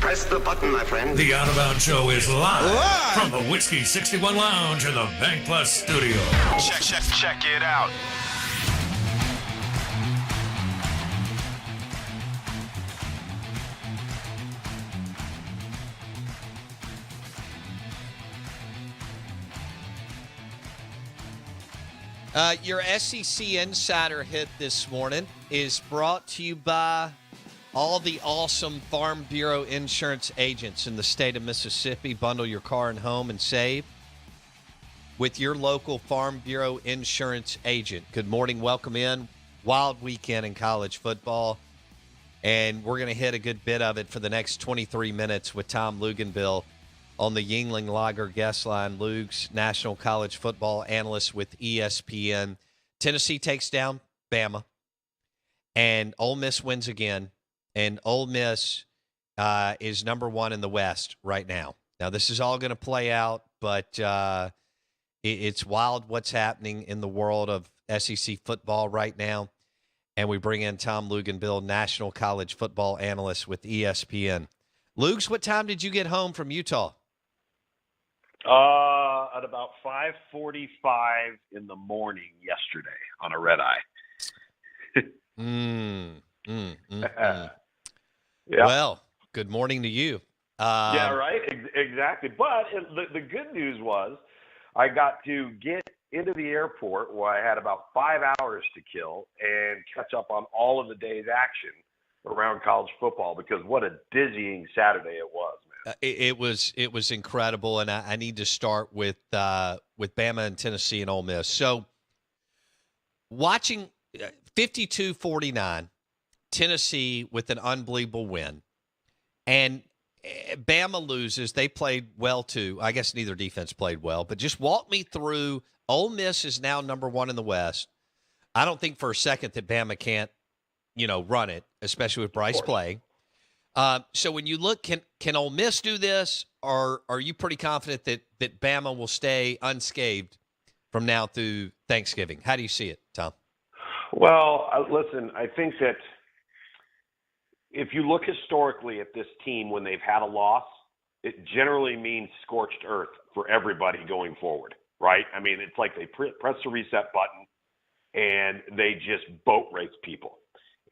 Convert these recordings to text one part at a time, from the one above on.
Press the button, my friend. The Out of Bounds Show is live from the Whiskey 61 Lounge in the Bank Plus studio. Check it out. Your SEC Insider Hit this morning is brought to you by all the awesome Farm Bureau insurance agents in the state of Mississippi. Bundle your car and home and save with your local Farm Bureau insurance agent. Good morning. Welcome in. Wild weekend in college football. And we're going to hit a good bit of it for the next 23 minutes with Tom Luginbill on the Yuengling Lager guest line. Luke's national college football analyst with ESPN. Tennessee takes down Bama, and Ole Miss wins again. And Ole Miss is number one in the West right now. Now, this is all going to play out, but it's wild what's happening in the world of SEC football right now. And we bring in Tom Luginbill, national college football analyst with ESPN. Luke's, what time did you get home from Utah? At about 5:45 in the morning yesterday on a red eye. Yeah. Well, good morning to you. Yeah, right. Exactly. But the good news was I got to get into the airport where I had about 5 hours to kill and catch up on all of the day's action around college football, because what a dizzying Saturday it was, man. It was incredible, and I need to start with Bama and Tennessee and Ole Miss. So watching 52-49, Tennessee with an unbelievable win, and Bama loses. They played well too. I guess neither defense played well, but just walk me through. Ole Miss is now number one in the West. I don't think for a second that Bama can't, run it, especially with Bryce playing. So when you look, can Ole Miss do this, or are you pretty confident that Bama will stay unscathed from now through Thanksgiving? How do you see it, Tom? Well, listen, I think that if you look historically at this team when they've had a loss, it generally means scorched earth for everybody going forward, right? I mean, it's like they press the reset button and they just boat race people.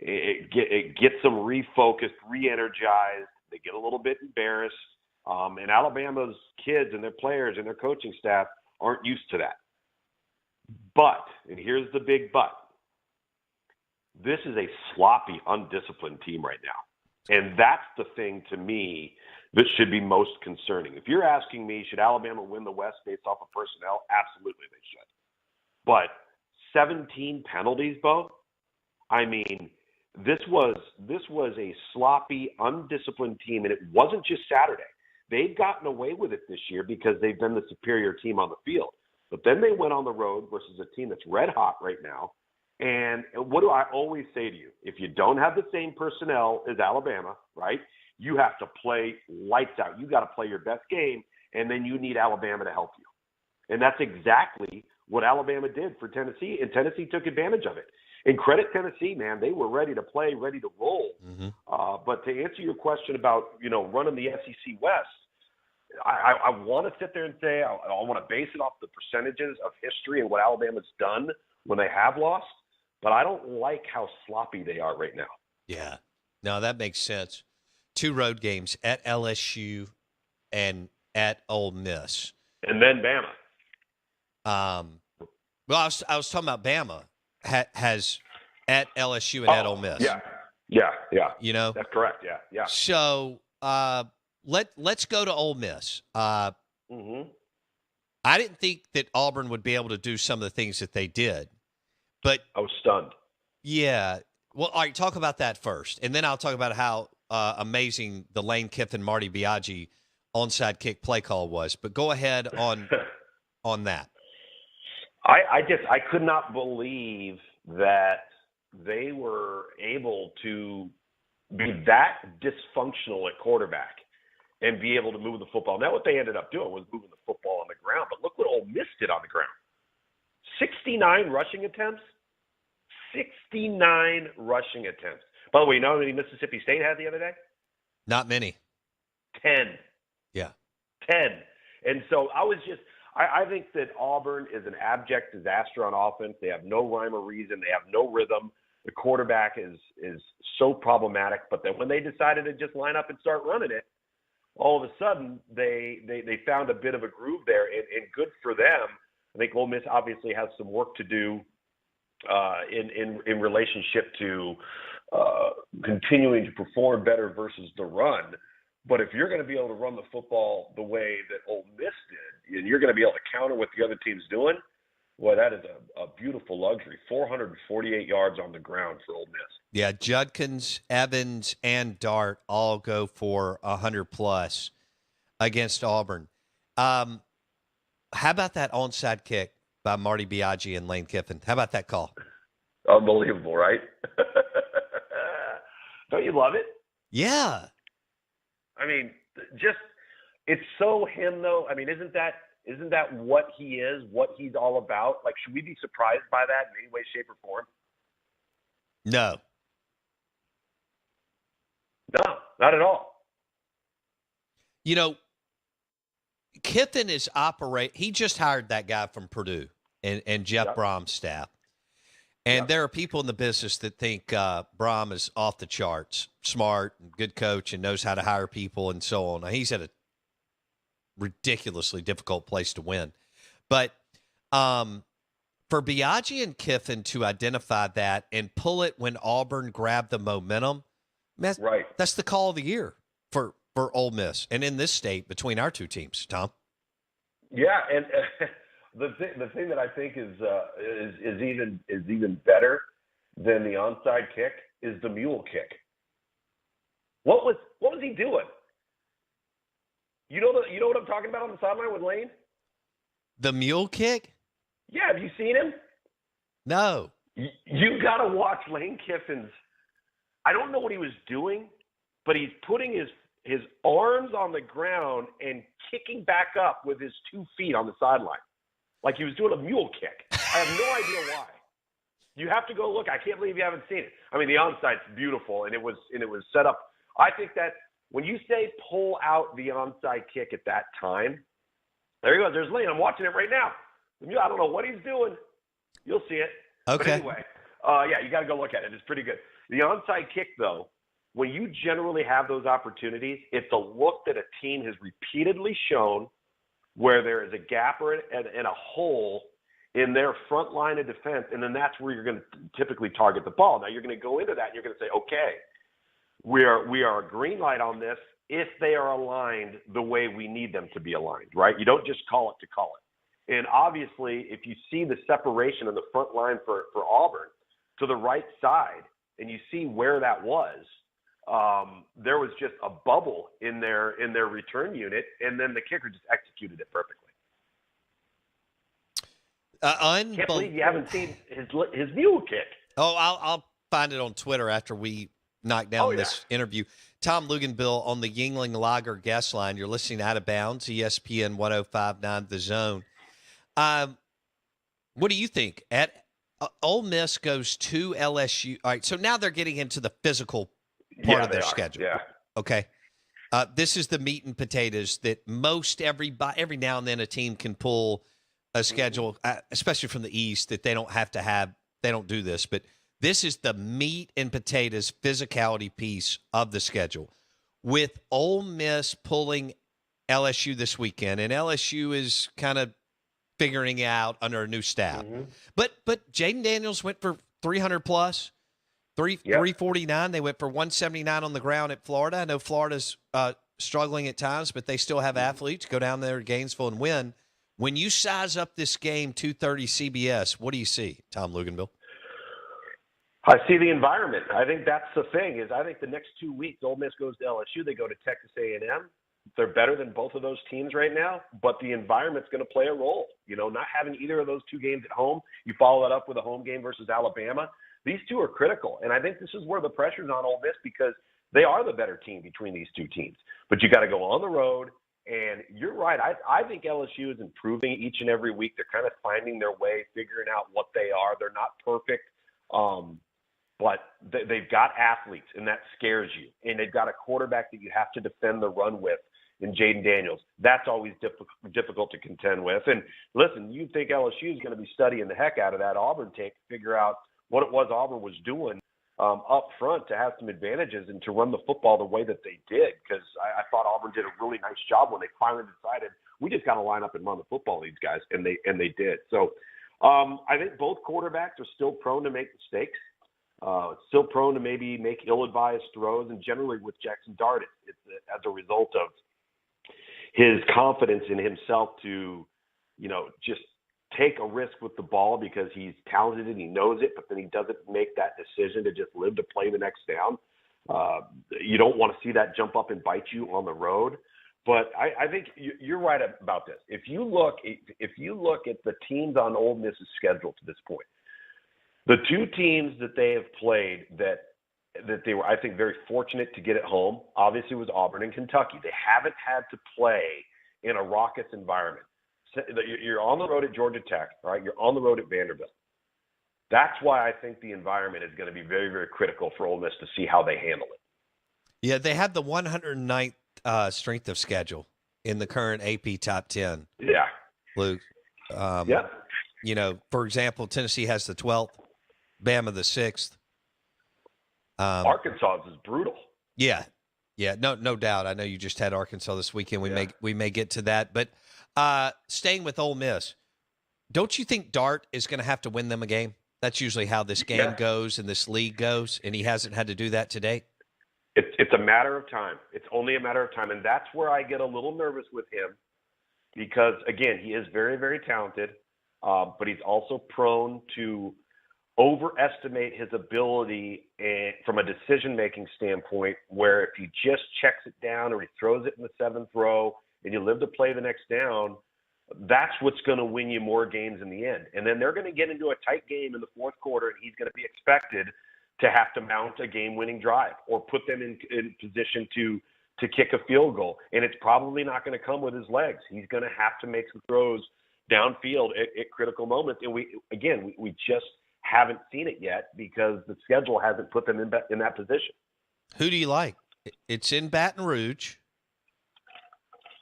It gets them refocused, re-energized. They get a little bit embarrassed. And Alabama's kids and their players and their coaching staff aren't used to that. But, and here's the big but, this is a sloppy, undisciplined team right now. And that's the thing to me that should be most concerning. If you're asking me, should Alabama win the West based off of personnel? Absolutely they should. But 17 penalties, Bo? I mean, this was a sloppy, undisciplined team, and it wasn't just Saturday. They've gotten away with it this year because they've been the superior team on the field. But then they went on the road versus a team that's red hot right now. And what do I always say to you? If you don't have the same personnel as Alabama, right, you have to play lights out. You got to play your best game, and then you need Alabama to help you. And that's exactly what Alabama did for Tennessee, and Tennessee took advantage of it. And credit Tennessee, man, they were ready to play, ready to roll. Mm-hmm. But to answer your question about, running the SEC West, I want to sit there and say I want to base it off the percentages of history and what Alabama's done when they have lost, but I don't like how sloppy they are right now. Yeah. No, that makes sense. 2 road games at LSU and at Ole Miss. And then Bama. Well, I was talking about Bama has at LSU and at Ole Miss. Yeah. That's correct. Yeah. So let's go to Ole Miss. I didn't think that Auburn would be able to do some of the things that they did, but I was stunned. Yeah. Well, all right. Talk about that first, and then I'll talk about how amazing the Lane Kiffin, Marty Biaggi onside kick play call was. But go ahead on that. I could not believe that they were able to be that dysfunctional at quarterback and be able to move the football. Now, what they ended up doing was moving the football on the ground, but look what Ole Miss did on the ground. 69 rushing attempts. 69 rushing attempts. By the way, you know how many Mississippi State had the other day? Not many. 10. Yeah. 10. And so I think that Auburn is an abject disaster on offense. They have no rhyme or reason. They have no rhythm. The quarterback is so problematic. But then when they decided to just line up and start running it, all of a sudden they found a bit of a groove there, and good for them. I think Ole Miss obviously has some work to do in relationship to continuing to perform better versus the run. But if you're going to be able to run the football the way that Ole Miss did, and you're going to be able to counter what the other team's doing, boy, that is a beautiful luxury. 448 yards on the ground for Ole Miss. Yeah, Judkins, Evans, and Dart all go for 100-plus against Auburn. How about that onside kick by Marty Biaggi and Lane Kiffin? How about that call? Unbelievable, right? Don't you love it? Yeah. I mean, just it's so him, though. I mean, isn't that what he is, what he's all about? Like, should we be surprised by that in any way, shape, or form? No. No, not at all. You know, Kiffin is he just hired that guy from Purdue and Jeff Brom's staff. And there are people in the business that think Brom is off the charts, smart, and good coach, and knows how to hire people and so on. Now, he's at a ridiculously difficult place to win. But for Biaggi and Kiffin to identify that and pull it when Auburn grabbed the momentum, that's the call of the year for Ole Miss. And in this state, between our two teams, Tom. Yeah, and the thing that I think is even better than the onside kick is the mule kick. What was he doing? You know what I'm talking about on the sideline with Lane? The mule kick? Yeah, have you seen him? No. You got to watch Lane Kiffin's. I don't know what he was doing, but he's putting his arms on the ground and kicking back up with his 2 feet on the sideline. Like he was doing a mule kick. I have no idea why. You have to go look. I can't believe you haven't seen it. I mean, the onside's beautiful, and it was set up. I think that when you say pull out the onside kick at that time, there you go. There's Lane. I'm watching it right now. I don't know what he's doing. You'll see it. Okay. But anyway, yeah, you got to go look at it. It's pretty good. The onside kick, though, when you generally have those opportunities, it's a look that a team has repeatedly shown where there is a gap or and a hole in their front line of defense, and then that's where you're going to typically target the ball. Now, you're going to go into that, and you're going to say, okay, we are a green light on this if they are aligned the way we need them to be aligned, right? You don't just call it to call it. And obviously, if you see the separation in the front line for Auburn to the right side, and you see where that was, there was just a bubble in their return unit, and then the kicker just executed it perfectly. Can't believe you haven't seen his mule kick. Oh, I'll find it on Twitter after we knock down this interview. Tom Luginbill on the Yuengling Lager guest line. You're listening Out of Bounds, ESPN 105.9 The Zone. What do you think? Ole Miss goes to LSU. All right, so now they're getting into the physical part of their schedule. Yeah. Okay. This is the meat and potatoes that every now and then a team can pull a schedule, especially from the East, that they don't have to have. They don't do this, but this is the meat and potatoes physicality piece of the schedule. With Ole Miss pulling LSU this weekend, and LSU is kind of figuring it out under a new staff. Mm-hmm. But Jaden Daniels went for 300 plus, 349. They went for 179 on the ground at Florida. I know Florida's struggling at times, but they still have athletes. Go down there to Gainesville and win. When you size up this game, 2:30 CBS, what do you see, Tom Luginbill? I see the environment. I think that's the thing. I think the next 2 weeks, Ole Miss goes to LSU. They go to Texas A&M. They're better than both of those teams right now, but the environment's going to play a role. You know, not having either of those two games at home, you follow that up with a home game versus Alabama. These two are critical, and I think this is where the pressure's on Ole Miss because they are the better team between these two teams. But you got to go on the road, and you're right. I think LSU is improving each and every week. They're kind of finding their way, figuring out what they are. They're not perfect. but they've got athletes, and that scares you. And they've got a quarterback that you have to defend the run with in Jaden Daniels. That's always difficult to contend with. And listen, you think LSU is going to be studying the heck out of that Auburn tape to figure out what it was Auburn was doing up front to have some advantages and to run the football the way that they did, because I thought Auburn did a really nice job when they finally decided we just got to line up and run the football, these guys, and they did. So I think both quarterbacks are still prone to make mistakes, still prone to maybe make ill-advised throws, and generally with Jackson Dart, it's as a result of his confidence in himself to, just take a risk with the ball because he's talented and he knows it, but then he doesn't make that decision to just live to play the next down. You don't want to see that jump up and bite you on the road. But I think you're right about this. If you look at the teams on Ole Miss's schedule to this point, the two teams that they have played that they were, I think, very fortunate to get at home, obviously was Auburn and Kentucky. They haven't had to play in a raucous environment. You're on the road at Georgia Tech, right? You're on the road at Vanderbilt. That's why I think the environment is going to be very, very critical for Ole Miss to see how they handle it. Yeah, they have the 109th strength of schedule in the current AP Top 10. Yeah. Luke. Yeah. For example, Tennessee has the 12th, Bama the 6th. Arkansas is brutal. Yeah. Yeah, no doubt. I know you just had Arkansas this weekend. We may get to that. But staying with Ole Miss, don't you think Dart is going to have to win them a game? That's usually how this game goes and this league goes, and he hasn't had to do that today. It's a matter of time. It's only a matter of time, and that's where I get a little nervous with him because, again, he is very, very talented, but he's also prone to overestimate his ability from a decision-making standpoint, where if he just checks it down or he throws it in the seventh row and you live to play the next down, that's what's going to win you more games in the end. And then they're going to get into a tight game in the fourth quarter, and he's going to be expected to have to mount a game-winning drive or put them in position to kick a field goal. And it's probably not going to come with his legs. He's going to have to make some throws downfield at critical moments. And we just haven't seen it yet because the schedule hasn't put them in that position. Who do you like? It's in Baton Rouge,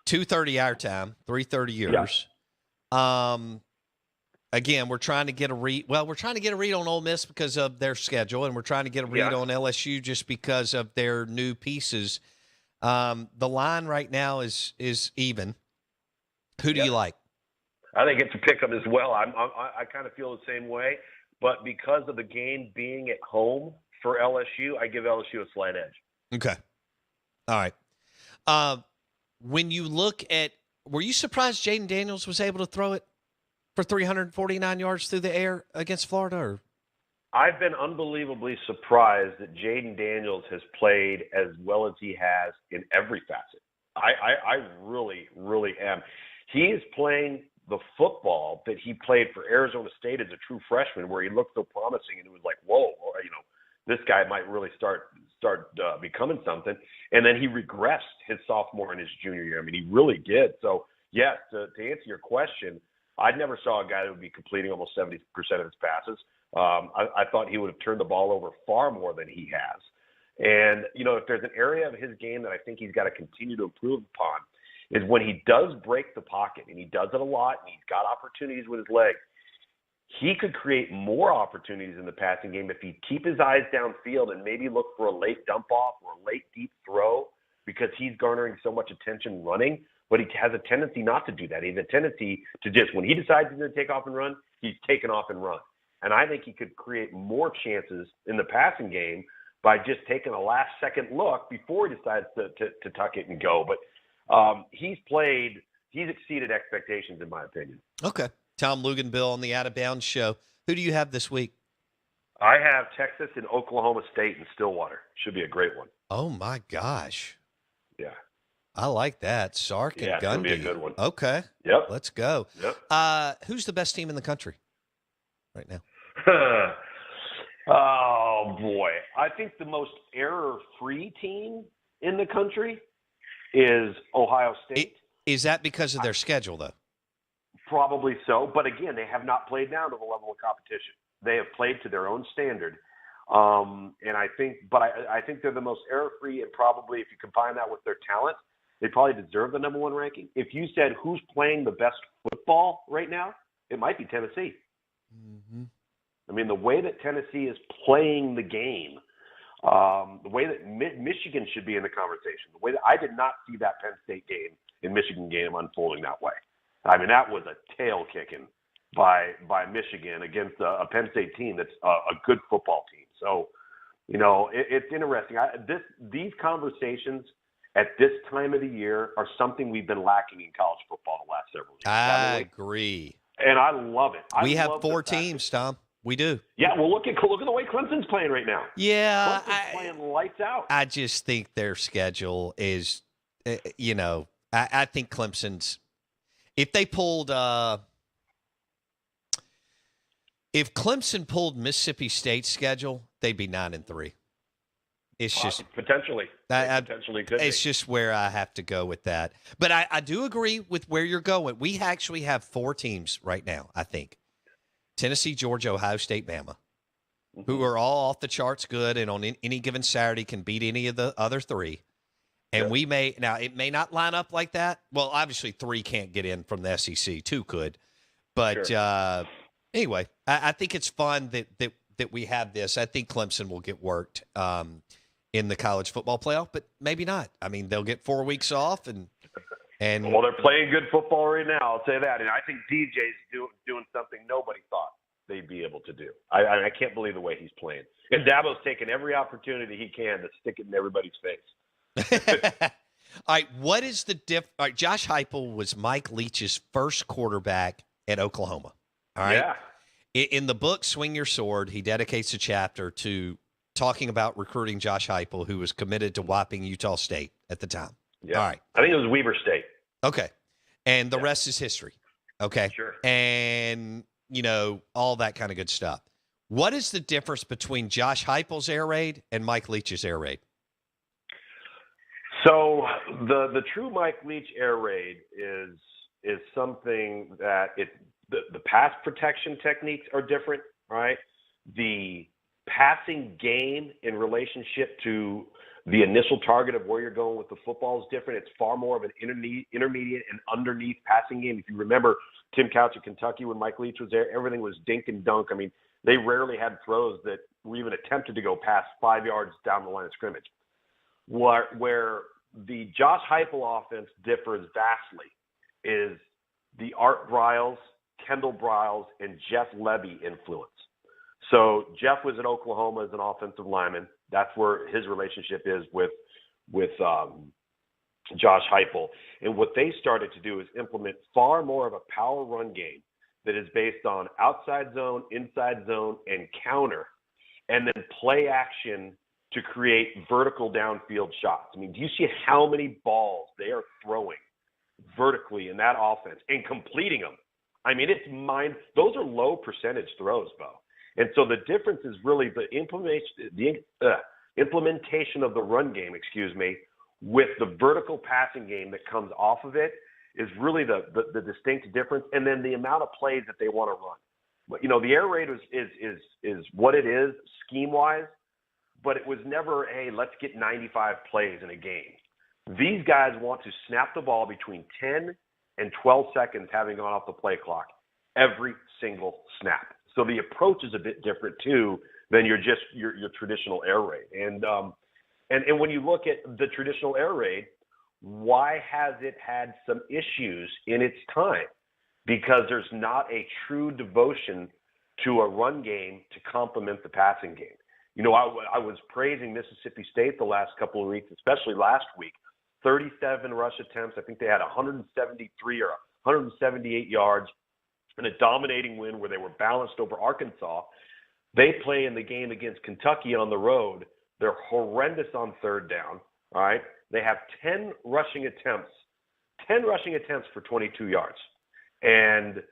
2:30 our time, 3:30 yours. Yeah. Again, we're trying to get a read. Well, we're trying to get a read on Ole Miss because of their schedule, and we're trying to get a read on LSU just because of their new pieces. The line right now is even. Who do you like? I think it's a pick-up as well. I kind of feel the same way. But because of the game being at home for LSU, I give LSU a slight edge. Okay. All right. When you look at – were you surprised Jaden Daniels was able to throw it for 349 yards through the air against Florida? Or? I've been unbelievably surprised that Jaden Daniels has played as well as he has in every facet. I really, really am. He is playing – the football that he played for Arizona State as a true freshman, where he looked so promising, and it was like, whoa, this guy might really start becoming something. And then he regressed his sophomore and his junior year. I mean, he really did. So, yes, to answer your question, I never saw a guy that would be completing almost 70% of his passes. I thought he would have turned the ball over far more than he has. And, if there's an area of his game that I think he's got to continue to improve upon, is when he does break the pocket, and he does it a lot, and he's got opportunities with his leg, he could create more opportunities in the passing game if he keep his eyes downfield and maybe look for a late dump-off or a late deep throw, because he's garnering so much attention running. But he has a tendency not to do that. He has a tendency to just, when he decides he's going to take off and run, he's taken off and run. And I think he could create more chances in the passing game by just taking a last-second look before he decides to tuck it and go. But he's exceeded expectations, in my opinion. Okay. Tom Luginbill on the Out of Bounds show. Who do you have this week? I have Texas and Oklahoma State and Stillwater. Should be a great one. Oh, my gosh. Yeah. I like that. Sark and Gundy. Yeah, it's going to be a good one. Okay. Yep. Let's go. Yep. Who's the best team in the country right now? Oh, boy. I think the most error-free team in the country is Ohio State. Is that because of their schedule, though? Probably so. But, again, they have not played down to the level of competition. They have played to their own standard. And I think they're the most error-free, and probably if you combine that with their talent, they probably deserve the number one ranking. If you said who's playing the best football right now, it might be Tennessee. Mm-hmm. I mean, the way that Tennessee is playing the game, the way that Michigan should be in the conversation, the way that I did not see that Penn State game and Michigan game unfolding that way. I mean, that was a tail kicking by Michigan against a Penn State team that's a good football team. So, it's interesting. These conversations at this time of the year are something we've been lacking in college football the last several years. I agree. And I love it. We have 4 teams, Tom. We do. Yeah, well, look at the way Clemson's playing right now. Yeah. Clemson's playing lights out. I just think their schedule is, I think Clemson's, if they pulled, if Clemson pulled Mississippi State's schedule, they'd be 9-3. It's just potentially could it's be. just where I have to go with that. But I do agree with where you're going. We actually have 4 teams right now, I think. Tennessee, Georgia, Ohio State, Bama, who are all off the charts good and on any given Saturday can beat any of the other 3. And we may – now, it may not line up like that. Well, obviously 3 can't get in from the SEC. 2 could. But anyway, I think it's fun that we have this. I think Clemson will get worked in the college football playoff, but maybe not. I mean, they'll get 4 weeks off and well, they're playing good football right now. I'll say that, and I think DJ's doing something nobody thought they'd be able to do. I can't believe the way he's playing, and Dabo's taking every opportunity he can to stick it in everybody's face. All right, what is the All right, Josh Heupel was Mike Leach's first quarterback at Oklahoma. All right. Yeah. In the book Swing Your Sword, he dedicates a chapter to talking about recruiting Josh Heupel, who was committed to whopping Utah State at the time. Yeah. All right. I think it was Weber State. Okay. And the rest is history. Okay. Sure. And, all that kind of good stuff. What is the difference between Josh Heupel's air raid and Mike Leach's air raid? So the true Mike Leach air raid is something that the pass protection techniques are different, right? The passing game in relationship to the initial target of where you're going with the football is different. It's far more of an intermediate and underneath passing game. If you remember Tim Couch at Kentucky when Mike Leach was there, everything was dink and dunk. I mean, they rarely had throws that were even attempted to go past 5 yards down the line of scrimmage. Where the Josh Heupel offense differs vastly is the Art Briles, Kendall Briles, and Jeff Levy influence. So Jeff was at Oklahoma as an offensive lineman. That's where his relationship is with Josh Heupel. And what they started to do is implement far more of a power run game that is based on outside zone, inside zone, and counter, and then play action to create vertical downfield shots. I mean, do you see how many balls they are throwing vertically in that offense and completing them? I mean, those are low percentage throws, Bo. And so the difference is really the implementation of the run game, with the vertical passing game that comes off of it is really the distinct difference. And then the amount of plays that they want to run. But, the air raid is what it is scheme-wise, but it was never, hey, let's get 95 plays in a game. These guys want to snap the ball between 10 and 12 seconds having gone off the play clock every single snap. So the approach is a bit different too than your traditional air raid. And when you look at the traditional air raid, why has it had some issues in its time? Because there's not a true devotion to a run game to complement the passing game. I was praising Mississippi State the last couple of weeks, especially last week. 37 rush attempts. I think they had 173 or 178 yards in a dominating win where they were balanced over Arkansas. They play in the game against Kentucky on the road. They're horrendous on third down. All right. They have 10 rushing attempts for 22 yards. And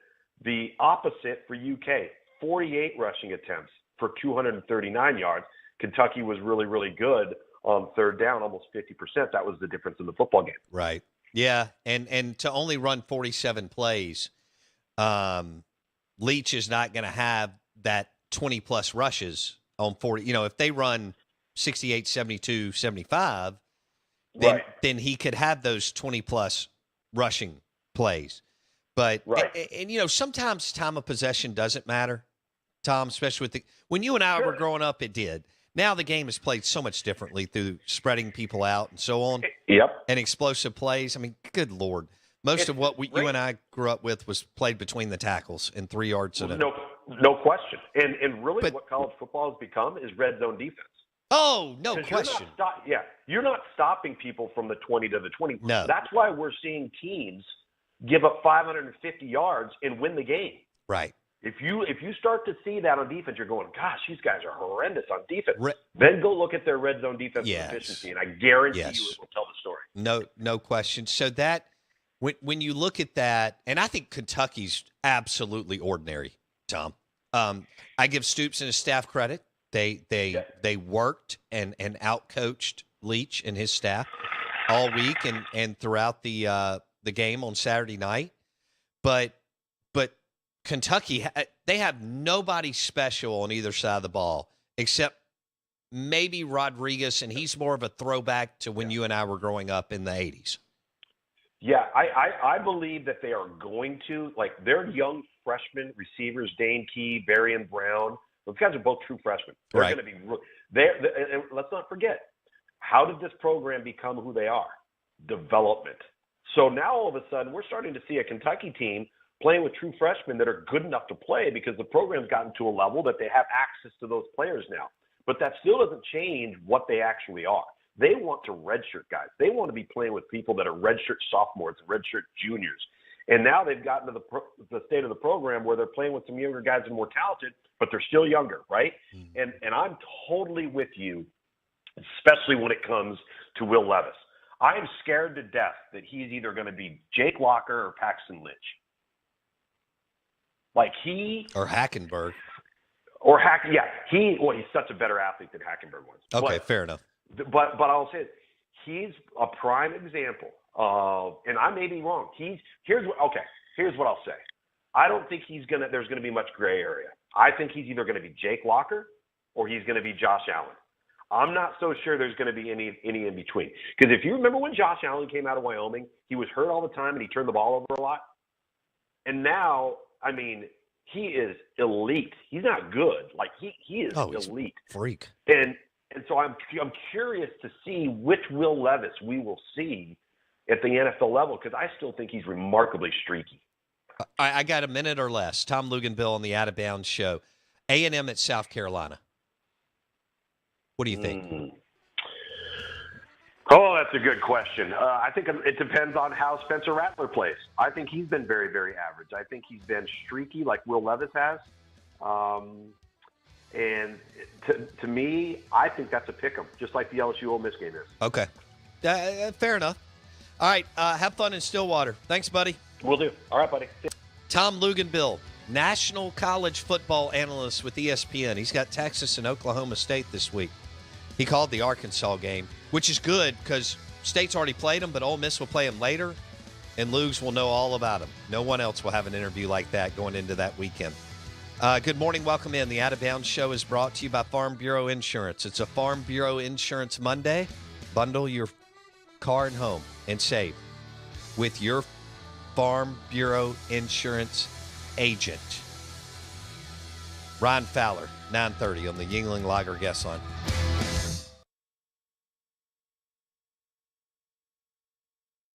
the opposite for UK, 48 rushing attempts for 239 yards. Kentucky was really, really good on third down, almost 50%. That was the difference in the football game. Right. Yeah. And to only run 47 plays, Leach is not going to have that 20-plus rushes on 40. If they run 68, 72, 75, then he could have those 20-plus rushing plays. But, and sometimes time of possession doesn't matter, Tom, especially when you and I were growing up, it did. Now the game is played so much differently through spreading people out and so on. Yep. And explosive plays. I mean, good Lord. Most of what you and I grew up with was played between the tackles and 3 yards. No question. And really what college football has become is red zone defense. Oh, no question. You're not stopping people from the 20 to the 20. No. That's why we're seeing teams give up 550 yards and win the game. Right. If you start to see that on defense, you're going, gosh, these guys are horrendous on defense. Then go look at their red zone defensive efficiency, and I guarantee you it will tell the story. No question. So that when you look at that, and I think Kentucky's absolutely ordinary, Tom. I give Stoops and his staff credit. They worked and outcoached Leach and his staff all week and throughout the game on Saturday night. But Kentucky, they have nobody special on either side of the ball except maybe Rodriguez, and he's more of a throwback to when you and I were growing up in the 80s. Yeah, I believe that they are going to, like, their young freshman receivers, Dane Key, Varian Brown, those guys are both true freshmen. They're going to be – and let's not forget, how did this program become who they are? Development. So now all of a sudden we're starting to see a Kentucky team playing with true freshmen that are good enough to play because the program's gotten to a level that they have access to those players now. But that still doesn't change what they actually are. They want to redshirt guys. They want to be playing with people that are redshirt sophomores and redshirt juniors. And now they've gotten to the state of the program where they're playing with some younger guys and more talented, but they're still younger, right? Mm-hmm. And I'm totally with you, especially when it comes to Will Levis. I am scared to death that he's either going to be Jake Locker or Paxton Lynch. Or Hackenberg. He's such a better athlete than Hackenberg was. Okay, fair enough. But I'll say it, he's a prime example of, and I may be wrong. Here's what I'll say. I don't think there's gonna be much gray area. I think he's either gonna be Jake Locker or he's gonna be Josh Allen. I'm not so sure there's gonna be any in between. Because if you remember when Josh Allen came out of Wyoming, he was hurt all the time and he turned the ball over a lot. And now, I mean, he is elite. He's not good. He is elite. Freak. And so I'm curious to see which Will Levis we will see at the NFL level because I still think he's remarkably streaky. I got a minute or less. Tom Luginbill on the Out of Bounds show. A&M at South Carolina. What do you think? Oh, that's a good question. I think it depends on how Spencer Rattler plays. I think he's been very, very average. I think he's been streaky like Will Levis has. And to me, I think that's a pick-em, just like the LSU Ole Miss game is. Okay. Fair enough. All right. Have fun in Stillwater. Thanks, buddy. Will do. All right, buddy. Tom Luginbill, national college football analyst with ESPN. He's got Texas and Oklahoma State this week. He called the Arkansas game, which is good because State's already played them, but Ole Miss will play them later, and Lugs will know all about them. No one else will have an interview like that going into that weekend. Good morning. Welcome in. The Out of Bounds show is brought to you by Farm Bureau Insurance. It's a Farm Bureau Insurance Monday. Bundle your car and home and save with your Farm Bureau Insurance agent. Ryan Fowler, 9:30 on the Yuengling Lager guest line.